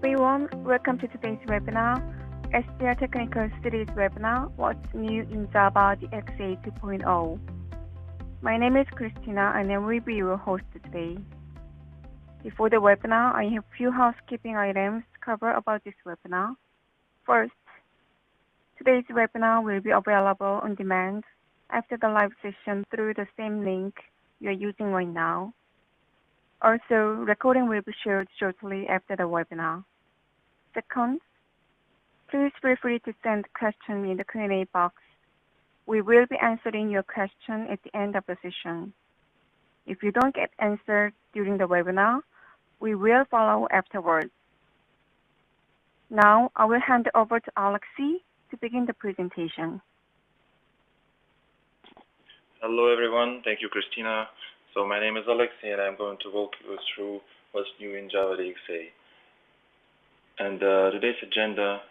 everyone, welcome to today's webinar, SDL Technical Series webinar, What's New in Java DXA 2.0. My name is Christina and I will be your host today. Before the webinar, I have a few housekeeping items to cover about this webinar. First, today's webinar will be available on demand after the live session through the same link you are using right now. Also, recording will be shared shortly after the webinar. Second, please feel free to send questions in the Q&A box. We will be answering your question at the end of the session. If you don't get answered during the webinar, we will follow afterwards. Now, I will hand over to Alexei to begin the presentation. Hello, everyone. Thank you, Christina. So my name is Alexei, and I'm going to walk you through what's new in Java DXA. And today's agenda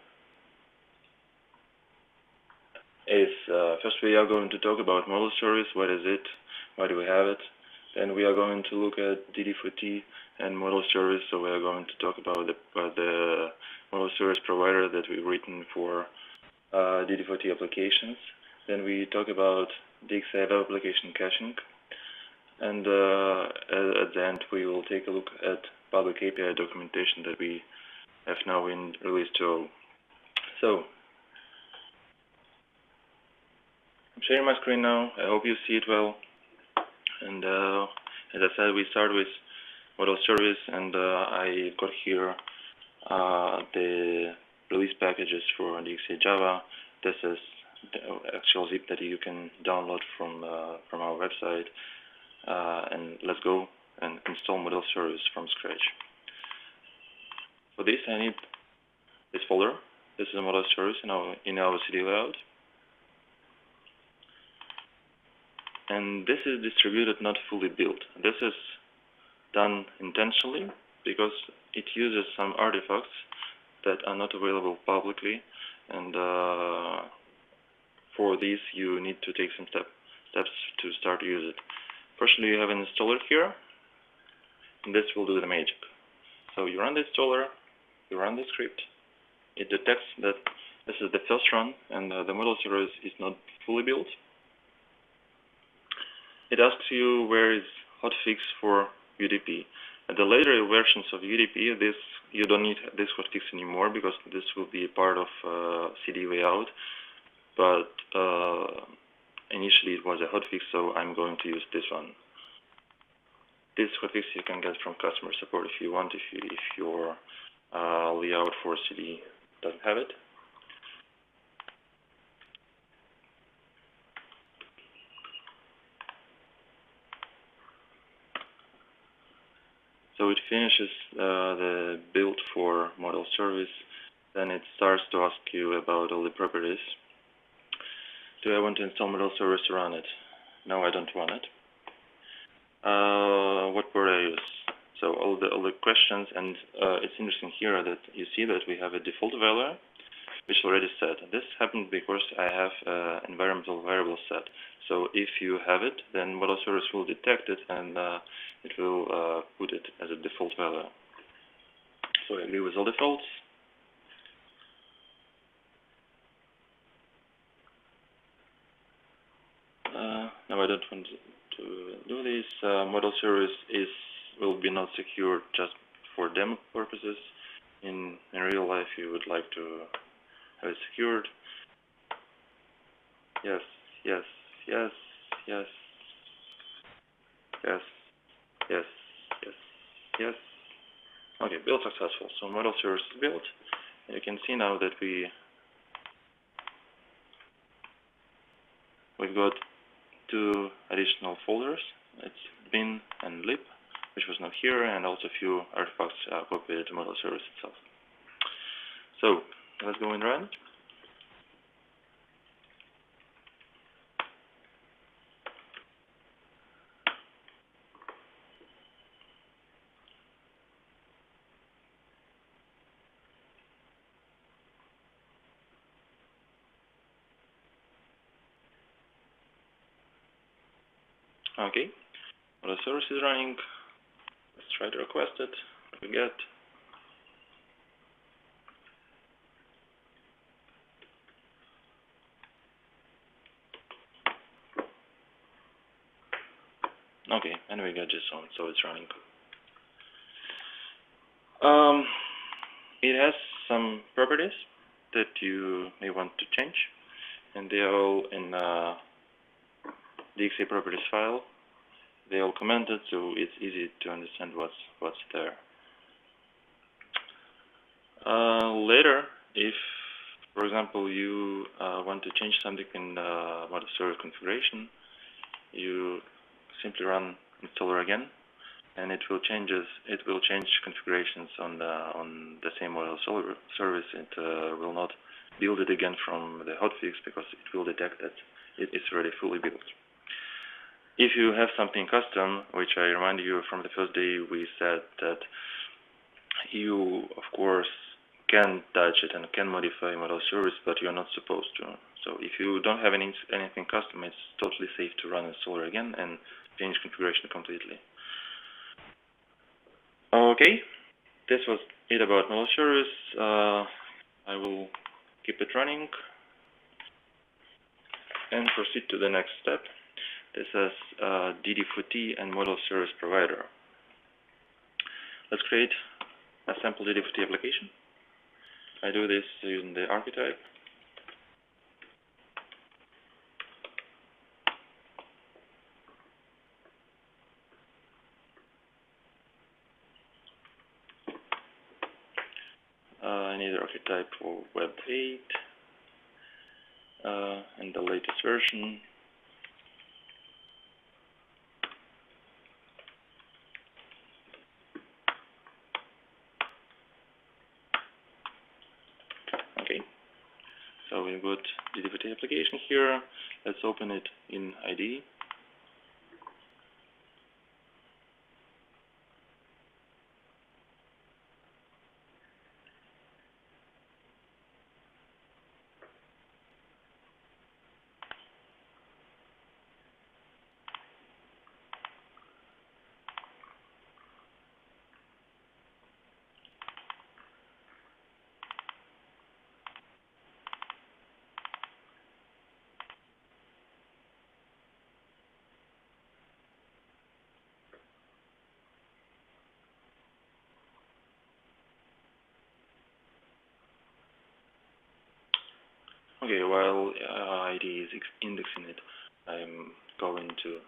is, first we are going to talk about model service. What is it? Why do we have it? Then we are going to look at DD4T and model service. So we are going to talk about the model service provider that we've written for DD4T applications. Then we talk about DXA web application caching. And at the end, we will take a look at public API documentation that we have now in release 2.0. So, I'm sharing my screen now. I hope you see it well. And as I said, we start with model service, and I got here the release packages for DXA Java. This is the actual zip that you can download from our website. And let's go and install model service from scratch. For this, I need this folder. This is a model service in our CD layout. And this is distributed, not fully built. This is done intentionally because it uses some artifacts that are not available publicly. And for this, you need to take some steps to start to use it. Firstly, you have an installer here, and this will do the magic. So you run the installer, you run the script, it detects that this is the first run and the model service is not fully built. It asks you where is hotfix for UDP. At the later versions of UDP, you don't need this hotfix anymore because this will be a part of CD layout. But initially it was a hotfix, so I'm going to use this one. This hotfix you can get from customer support if you want, if your layout for CD doesn't have it. So it finishes the build for model service. Then it starts to ask you about all the properties. Do I want to install model service to run it? No, I don't want it. What port I use? So all the questions, and it's interesting here that you see that we have a default value, which is already set. This happened because I have environmental variable set. So if you have it, then model service will detect it and it will put it as a default value. So I agree with all defaults. Now I don't want to do this. Model service will be not secured just for demo purposes. In real life, you would like to have it secured. Yes, yes, yes, yes, yes, yes, yes, yes. Okay, build successful. So model service is built, and you can see now that we've got two additional folders. It's bin and lib, which was not here, and also a few artifacts copied to model service itself. So let's go and run. Okay, model service is running. Let's try to request it. What we get? Okay, and we got JSON, so it's running. It has some properties that you may want to change, and they are all in DXA properties file. They all commented, so it's easy to understand what's there. Later, if, for example, you want to change something in model server configuration, you simply run installer again, and it will change configurations on the same model service. It will not build it again from the hotfix because it will detect that it's already fully built. If you have something custom, which I remind you from the first day, we said that you, of course, can touch it and can modify model service, but you're not supposed to. So if you don't have anything custom, it's totally safe to run installer again and change configuration completely. Okay, this was it about model service. I will keep it running and proceed to the next step. This is DD4T and model service provider. Let's create a sample DD4T application. I do this using the archetype. I need the archetype for Web 8 and the latest version. Okay, so we've got DD4T application here. Let's open it in IDE. Okay, while IDE is indexing it, I'm going to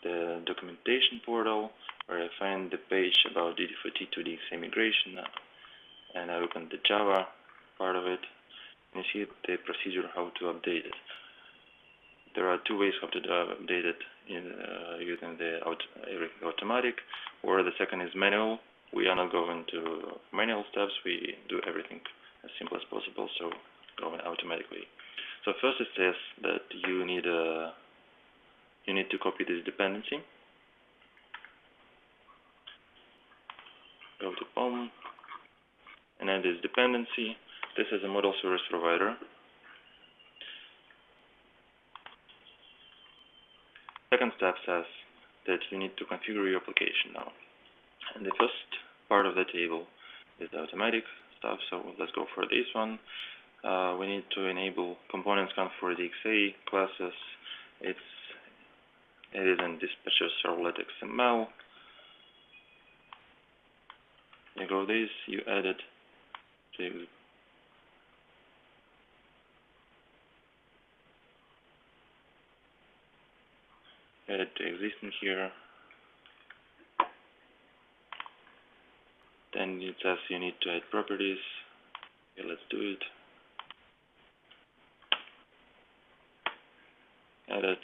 the documentation portal where I find the page about DD4T to DXA migration, and I open the Java part of it, and you see the procedure how to update it. There are two ways how to update it, using the automatic, or the second is manual. We are not going to manual steps, we do everything as simple as possible, so going automatically. So first it says that you need to copy this dependency. Go to POM and add this dependency. This is a model service provider. Second step says that you need to configure your application now. And the first part of the table is the automatic stuff, so let's go for this one. We need to enable components count for DXA classes. It is in dispatcher servlet XML. You go this, you add it to existing here. Then it says you need to add properties. Okay, let's do it. Add it.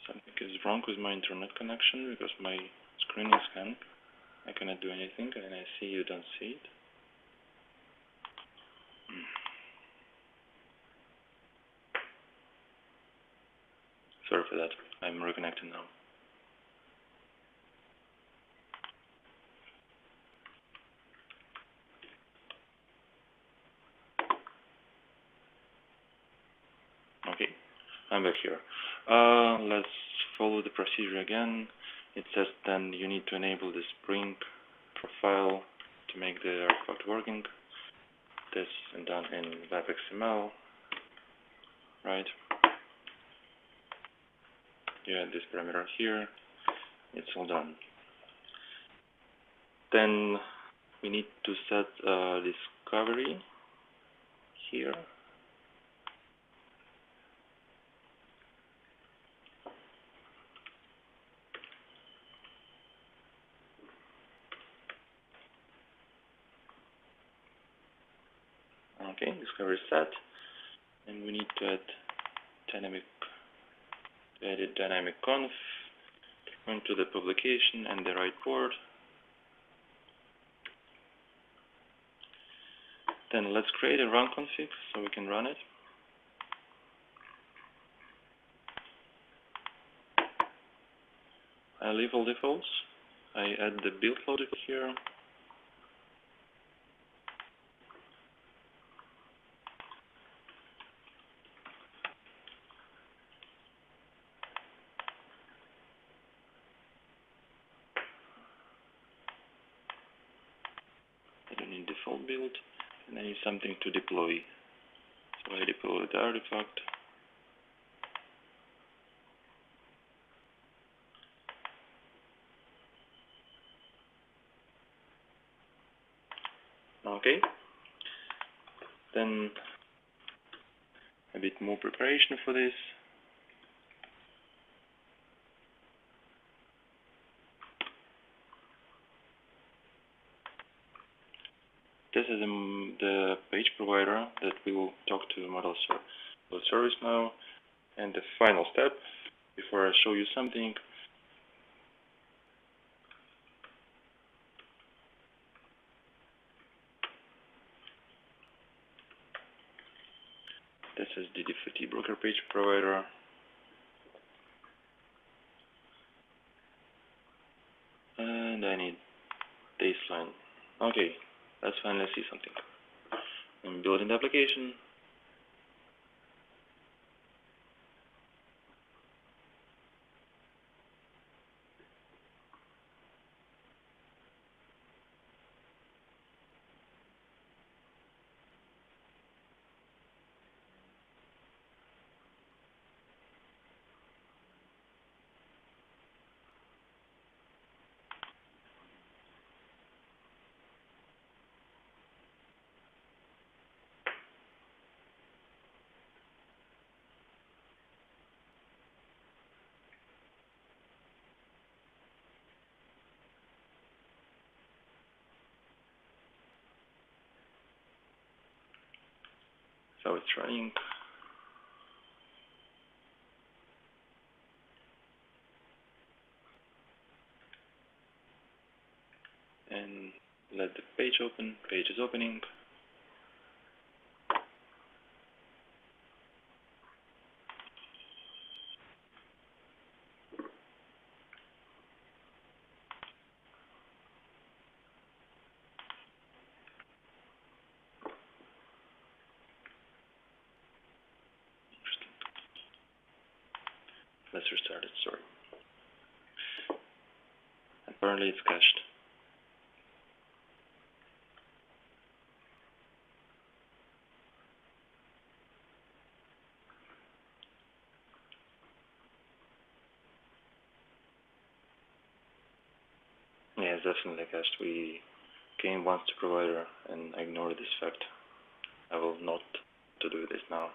Something is wrong with my internet connection because my screen is hanged. I cannot do anything, and I see you don't see it. Sorry for that. I'm reconnecting now. back here. Let's follow the procedure again. It says then you need to enable the Spring profile to make the artifact working. This and done in web.xml, right? You add this parameter here. It's all done. Then we need to set discovery here. Okay, discovery set, and we need to add dynamic conf, point to the publication and the right port. Then let's create a run config so we can run it. I leave all defaults. I add the build logic here. I don't need default build, and I need something to deploy. So I deploy the artifact. Okay. Then a bit more preparation for this. This is the page provider that we will talk to the model service now. And the final step, before I show you something, this is the DFT broker page provider. And I need baseline. Okay, let's finally see something. I'm building the application. So it's running. And let the page open. Page is opening. Let's restart it, sorry. Apparently it's cached. Yeah, it's definitely cached. We came once to provider and ignored this fact. I will not to do this now.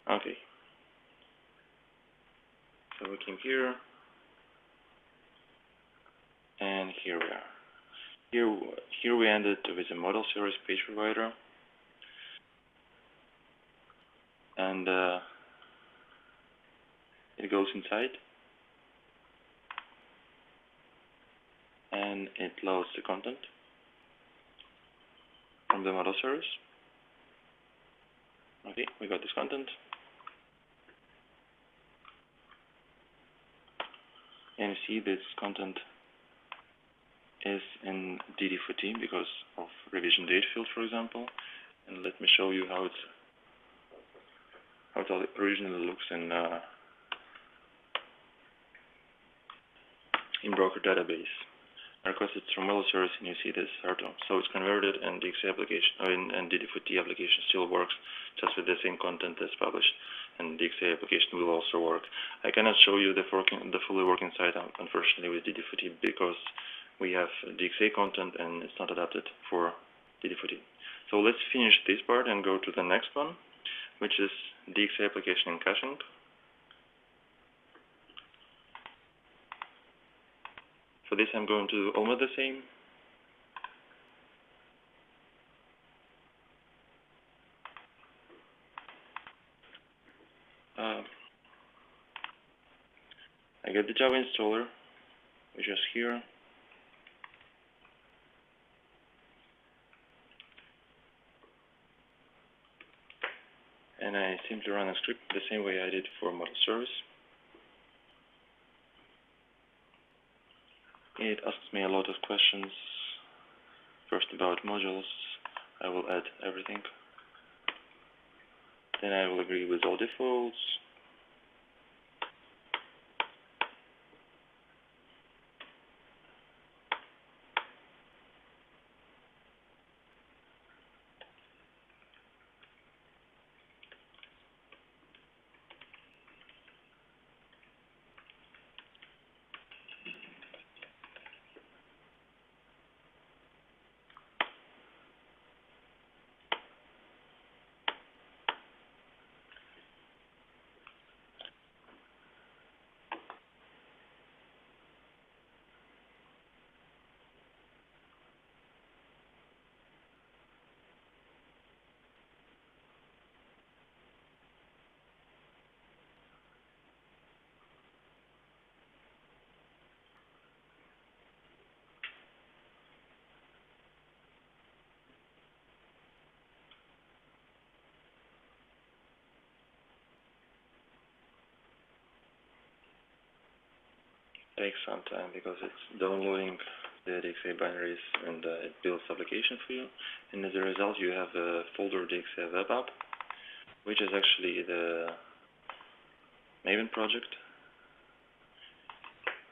Okay. So we came here, and here we are. Here we ended with a model service page provider, and it goes inside, and it loads the content from the model service. Okay, we got this content. And you see this content is in DD4T because of revision date field, for example. And let me show you how it originally looks in broker database. I requested from mail service, and you see this auto. So it's converted, and DXA application and DD4T application still works just with the same content as published, and DXA application will also work. I cannot show you the fully working site, unfortunately, with DD4T because we have DXA content and it's not adapted for DD4T. So let's finish this part and go to the next one, which is DXA application and caching. For this, I'm going to do almost the same. I get the Java installer, which is here. And I simply run a script the same way I did for model service. It asks me a lot of questions. First about modules, I will add everything. Then I will agree with all defaults. Takes some time because it's downloading the DXA binaries and it builds application for you. And as a result, you have a folder DXA web app, which is actually the Maven project,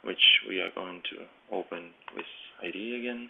which we are going to open with ID again.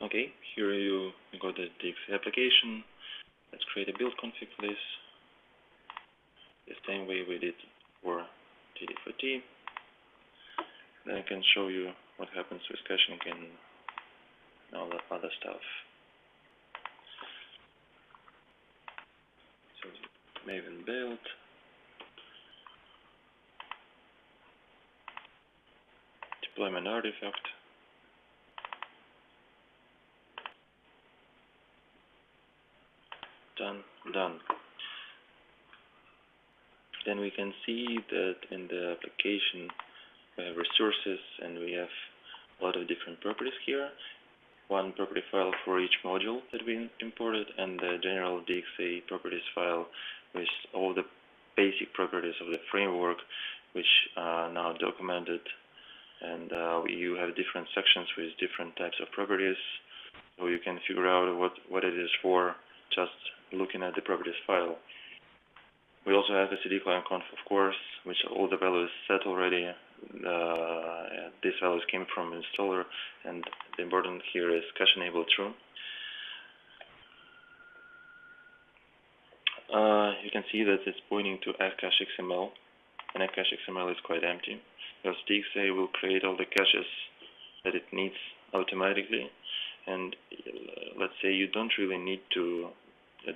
Okay, here you got the DXA application. Let's create a build config for this, the same way we did for DD4T. Then I can show you what happens with caching and all that other stuff. So Maven build. Deployment artifact. Done. Then we can see that in the application we have resources and we have a lot of different properties here. One property file for each module that we imported and the general DXA properties file with all the basic properties of the framework, which are now documented. And you have different sections with different types of properties, so you can figure out what it is for just looking at the properties file. We also have the CD client conf, of course, which all the values set already. These values came from installer, and the important here is cache enable true. You can see that it's pointing to cache XML, and a cache XML is quite empty, because DXA will create all the caches that it needs automatically, and let's say you don't really need to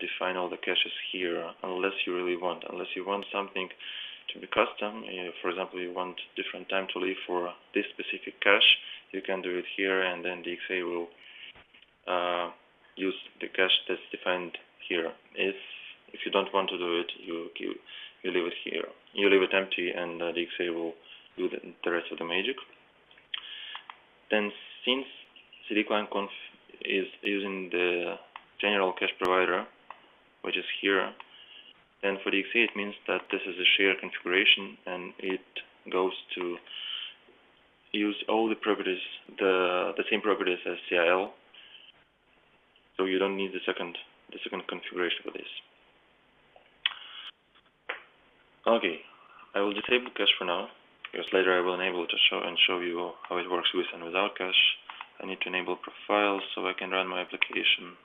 define all the caches here unless you really want. Unless you want something to be custom, for example, you want different time to live for this specific cache, you can do it here, and then DXA will use the cache that's defined here. If you don't want to do it, you leave it here. You leave it empty, and DXA will do the rest of the magic. Then, since CD client conf is using the general cache provider, which is here, then for DXA it means that this is a shared configuration, and it goes to use all the properties, the same properties as CIL. So you don't need the second configuration for this. Okay, I will disable cache for now, because later I will enable it to show you how it works with and without cache. I need to enable profiles so I can run my application.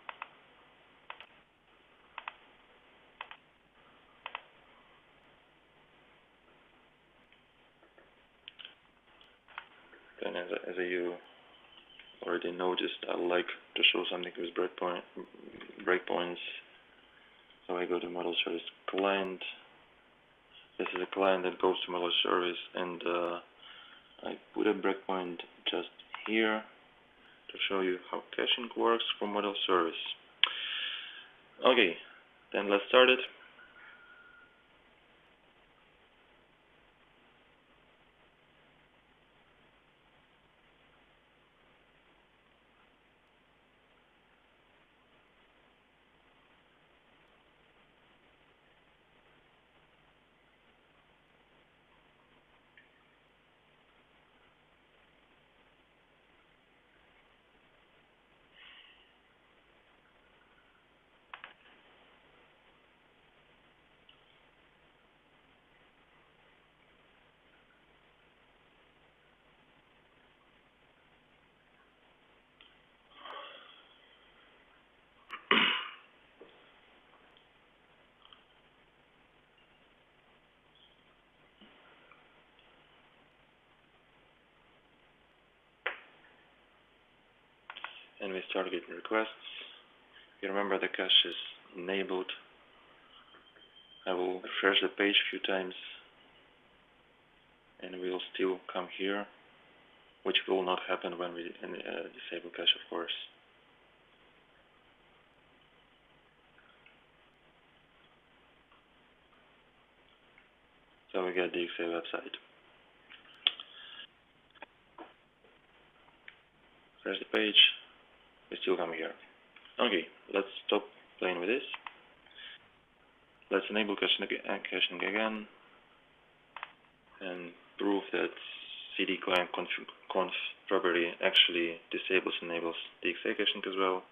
Then, as you already noticed, I like to show something with breakpoints. So I go to model service client. This is a client that goes to model service, and I put a breakpoint just here to show you how caching works for model service. Okay, then let's start it. And we start getting requests. You remember the cache is enabled. I will refresh the page a few times, and we will still come here, which will not happen when we disable cache, of course. So we get the DXA website. Refresh the page. We still come here. Okay, let's stop playing with this. Let's enable caching again and prove that CD client conf property actually disables and enables DXA caching as well.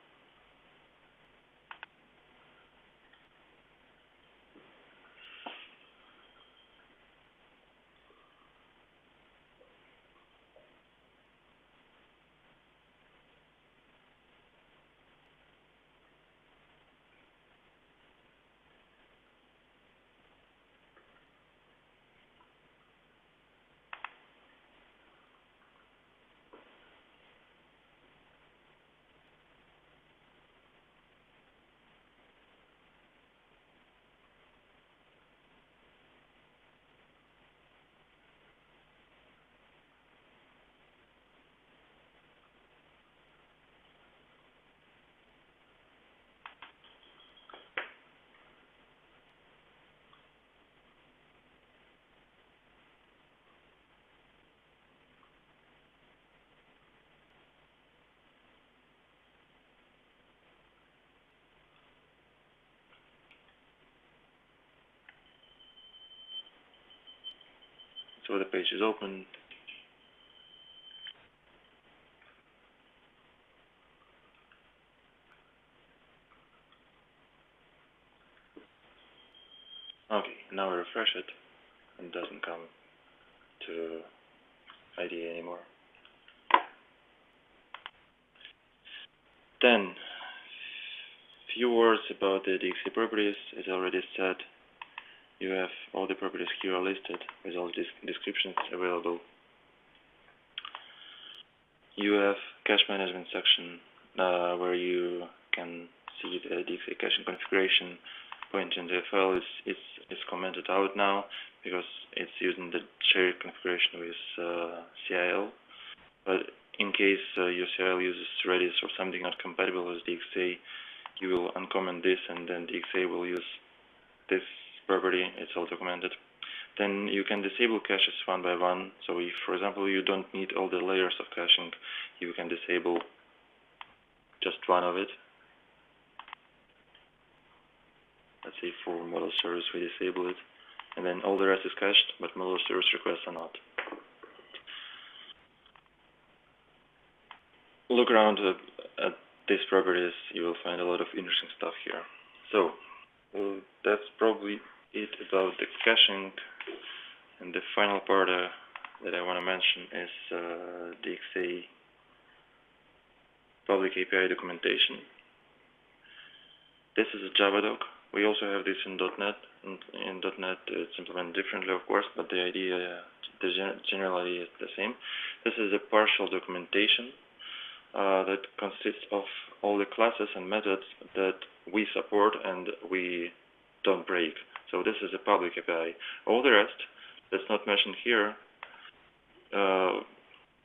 So the page is open. Okay, now we refresh it, and it doesn't come to ID anymore. Then, few words about the DXA properties. As I already said, You have all the properties here are listed with all these descriptions available. You have cache management section where you can see the DXA caching configuration. Point in the file is commented out now because it's using the shared configuration with CIL. But in case your CIL uses Redis or something not compatible with DXA, you will uncomment this, and then DXA will use this property. It's all documented. Then you can disable caches one by one. So if, for example, you don't need all the layers of caching, you can disable just one of it. Let's say for model service we disable it, and then all the rest is cached, but model service requests are not. Look around at these properties, you will find a lot of interesting stuff here. So that's probably it about the caching. And the final part that I want to mention is DXA public API documentation. This is a Java doc. We also have this in .NET. And in .NET it's implemented differently, of course, but the idea generally is the same. This is a partial documentation that consists of all the classes and methods that we support and we don't break. So this is a public API. All the rest that's not mentioned here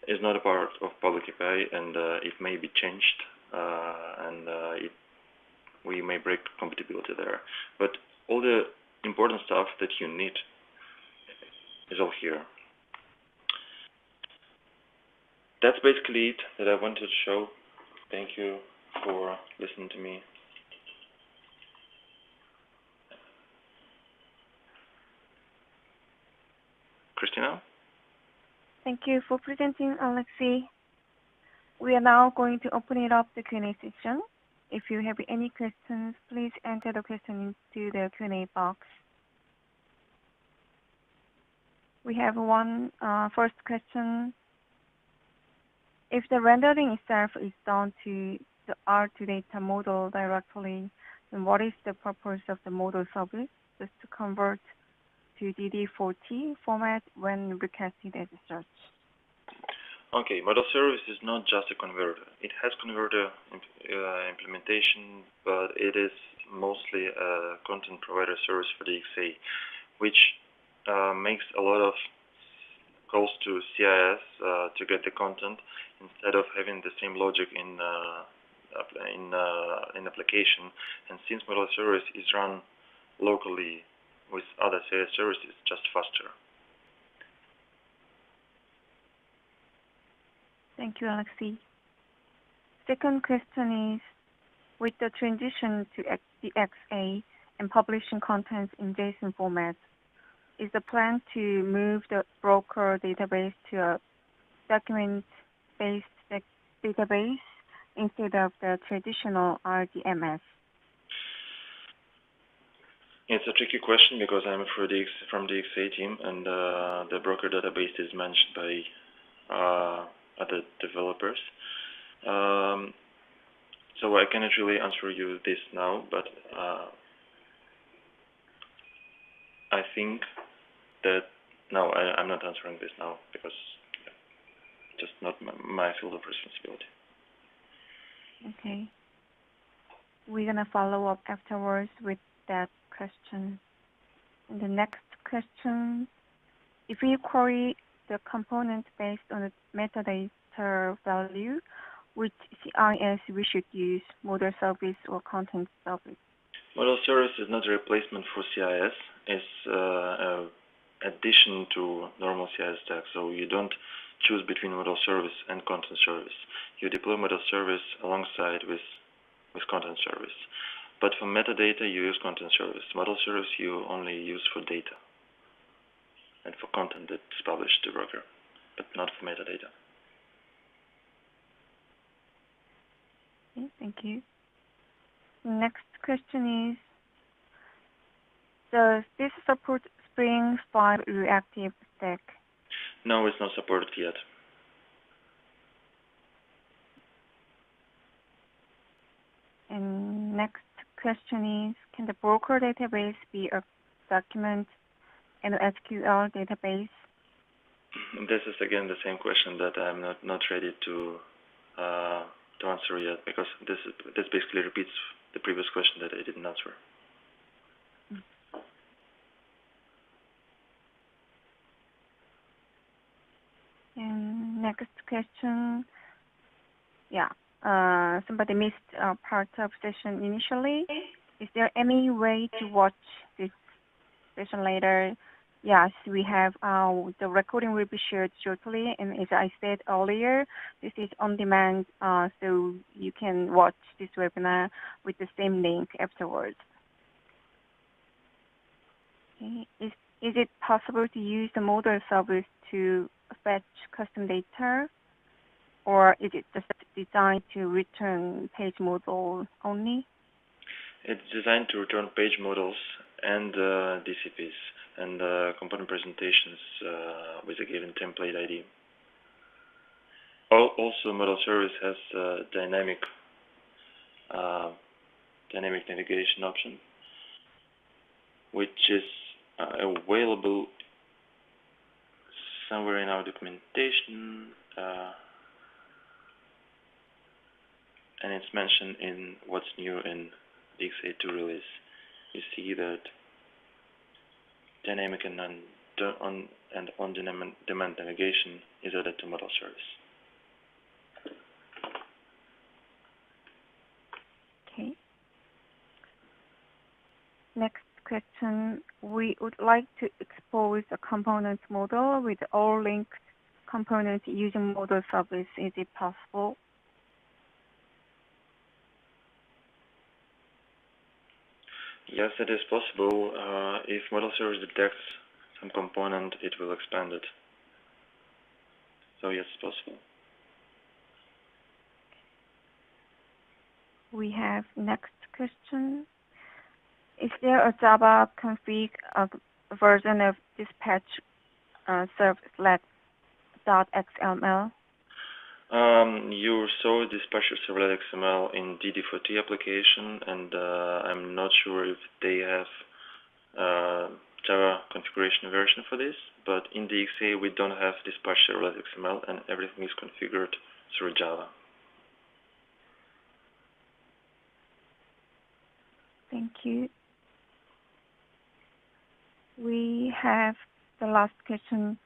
is not a part of public API, and it may be changed, and we may break compatibility there. But all the important stuff that you need is all here. That's basically it that I wanted to show. Thank you for listening to me. Christina? Thank you for presenting, Alexei. We are now going to open it up the Q&A session. If you have any questions, please enter the question into the Q&A box. We have one first question. If the rendering itself is done to the R2 data model directly, then what is the purpose of the model service? Just to convert to DD40 format when requested as a search. Okay, model service is not just a converter. It has converter implementation, but it is mostly a content provider service for DXA, which makes a lot of calls to CIS to get the content instead of having the same logic in application. And since model service is run locally with other CIS services, it's just faster. Thank you, Alexei. Second question is, with the transition to DXA and publishing contents in JSON format, is the plan to move the broker database to a document-based database instead of the traditional RDMS? It's a tricky question because I'm from the DXA team, and the broker database is mentioned by other developers. So I cannot really answer you this now, but I think that no, I'm not answering this now because just not my field of responsibility. Okay. We're gonna follow up afterwards with that question. And the next question, if we query the component based on the metadata value, which CIS we should use, model service or content service? Model service is not a replacement for CIS. It's an addition to normal CIS stack. So you don't choose between model service and content service. You deploy model service alongside with content service. But for metadata, you use content service. Model service you only use for data and for content that's published to broker, but not for metadata. Okay, thank you. Next question is, does this support Spring 5 reactive stack? No, it's not supported yet. And next question is, can the broker database be a document in an SQL database? This is again the same question that I'm not ready to answer yet, because this basically repeats the previous question that I didn't answer. And next question. Yeah, somebody missed part of session initially. Is there any way to watch this session later? Yes, we have. The recording will be shared shortly, and as I said earlier, this is on demand, so you can watch this webinar with the same link afterwards. Okay. Is it possible to use the model service to fetch custom data, or is it just designed to return page model only? It's designed to return page models and DCPs and component presentations with a given template ID. Also, model service has dynamic navigation option, which is available somewhere in our documentation, and it's mentioned in what's new in DXA 2 release. You see that dynamic and on-demand navigation is added to model service. Okay. Next question. We would like to expose a component model with all linked components using model service. Is it possible? Yes, it is possible. If model service detects some component, it will expand it. So yes, it's possible. We have next question. Is there a Java config version of dispatch servlet.xml? You saw dispatcher servlet XML in DD4T application, and I'm not sure if they have Java configuration version for this, but in DXA we don't have dispatch servlet XML, and everything is configured through Java. Thank you. We have the last question.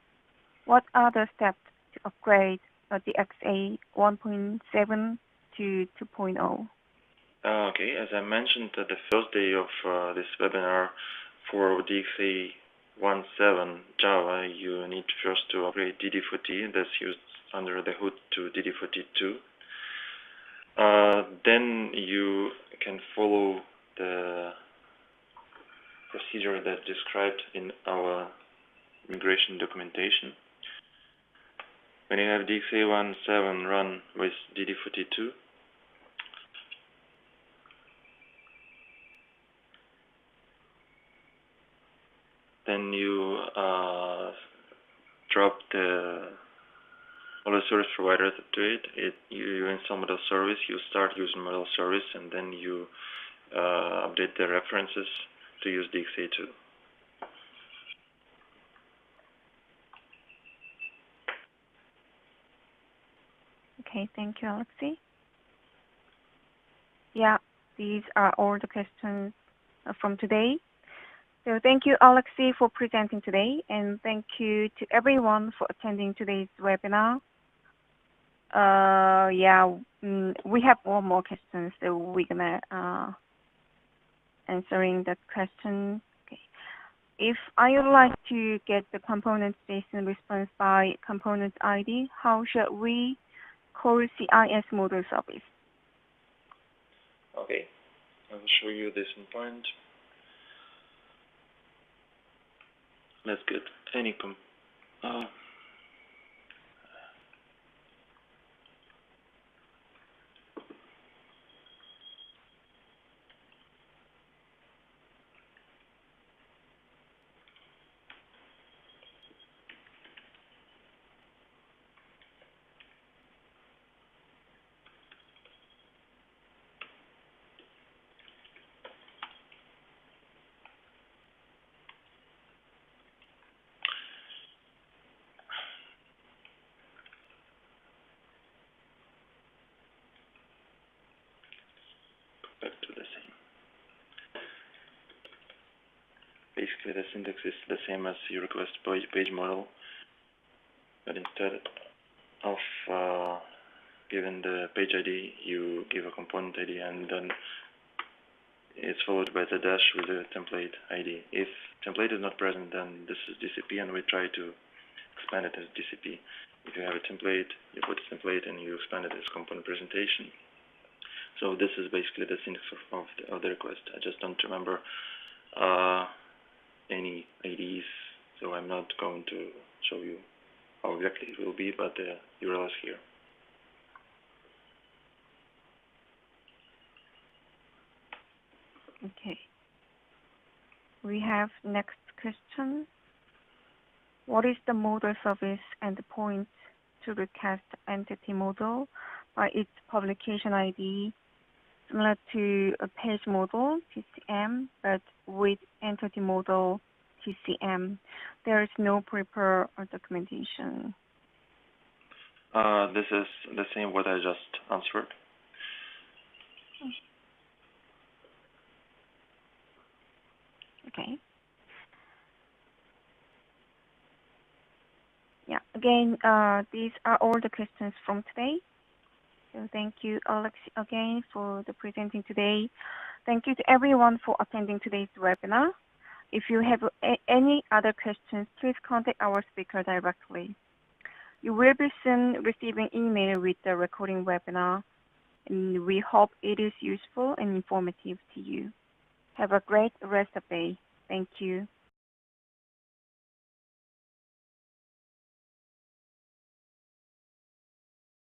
What are the steps to upgrade the DXA 1.7 to 2.0? Okay, as I mentioned at the first day of this webinar, for DXA 1.7 Java, you need first to upgrade DD4T, that's used under the hood, to DD4T2. Then you can follow the procedure that's described in our migration documentation. When you have DXA 1.7 run with DD4T2, then you drop the model service provider to it. You install model service, you start using model service, and then you update the references to use DXA 2. Okay, thank you, Alexei. Yeah, these are all the questions from today. So thank you, Alexei, for presenting today, and thank you to everyone for attending today's webinar. We have one more question, so we're gonna answering that question. Okay. If I would like to get the component JSON response by component ID, how should we call CIS model service? Okay, I will show you this in point. Let's get any back to the same. Basically, the syntax is the same as you request page model, but instead of given the page ID, you give a component ID, and then it's followed by the dash with the template ID. If template is not present, then this is DCP, and we try to expand it as DCP. If you have a template, you put a template and you expand it as component presentation. So this is basically the syntax of the request. I just don't remember any IDs, so I'm not going to show you how exactly it will be, but the URL is here. Okay. We have next question. What is the model service endpoint to request entity model by its publication ID, similar to a page model, TCM, but with entity model, TCM? There is no paper or documentation. This is the same what I just answered. Okay. Yeah, again, these are all the questions from today. So thank you, Alex, again for the presenting today. Thank you to everyone for attending today's webinar. If you have any other questions, please contact our speaker directly. You will be soon receiving email with the recording webinar, and we hope it is useful and informative to you. Have a great rest of the day. Thank you.